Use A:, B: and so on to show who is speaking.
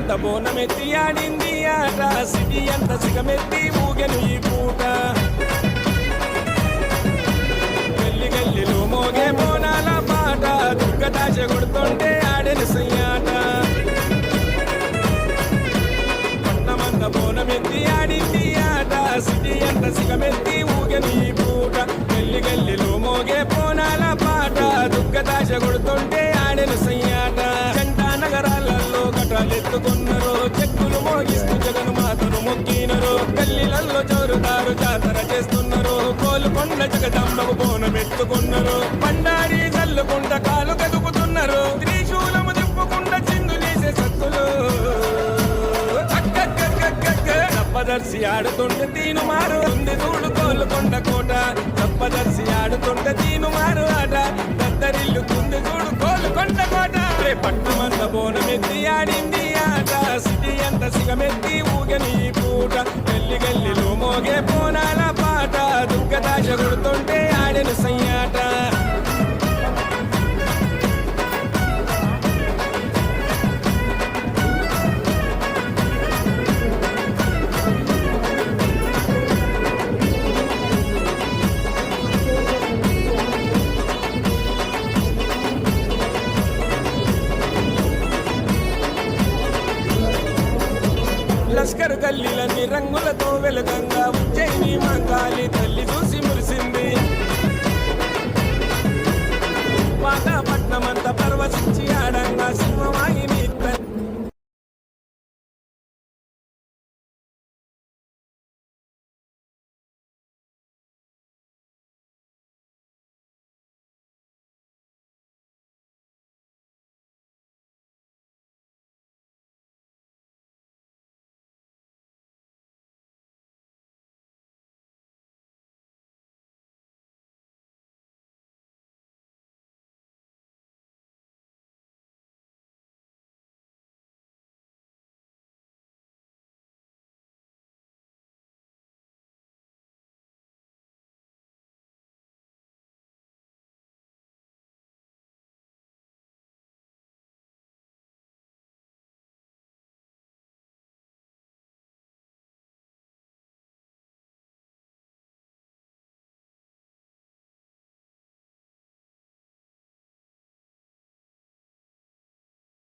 A: పట్టమంత బోనమెత్తి ఆడింది ఆట సిటీ అంత సిగమెత్తి ఊగెను ఈ పూట గల్లి గల్లిలో మోగే బోనాల పాట దుర్గ దాశ కొడుతుంటే ఆడెను సయ్యాట పట్టమంత బోనమెత్తి ఆడింది ఆట సిటీ అంత సిగమెత్తి ఊగెను ఈ పూట గల్లి గల్లిలో మోగే బోనాల పాట దుర్గ దాశ కొడుతుంటే ఆడెను సయ్యాట నగరాలలో కటాలెత్తుకున్నారు చెక్కులు మోగిస్తూ జగన్ మాతను మొక్కినరు గల్లీలలో జోరుదారు జాతర చేస్తున్నారు కోలుకొండ జగదంబకు బోనమెత్తుకున్నారు పండారి చల్లుకుంట కాలు కదుపుతున్నారు త్రిశూలము తిప్పుకుంట చిందులేసే సత్తులు తప్పదర్శి ఆడుతుంటే తీను మారు ఉంది చూడు కోలుకొండ కోట తప్పదర్శి ఆడుతుంటే తీను మారు ఆట దద్దరిల్లు తుంది చూడు కోలుకొండ కోట పట్టమంత బోనమెత్తి ఆడింది ఆట సిటీ అంత సిగమెత్తి ఊగని పూట గల్లి గల్లిలో మోగే బోనాల పాట దుర్గ దాశ కొడుతుంటే ఆడెను సయ్యాట లస్కర్ గల్లీలన్నీ రంగులతో వెలుగంగా ఉజ్జయిని మా కాళీ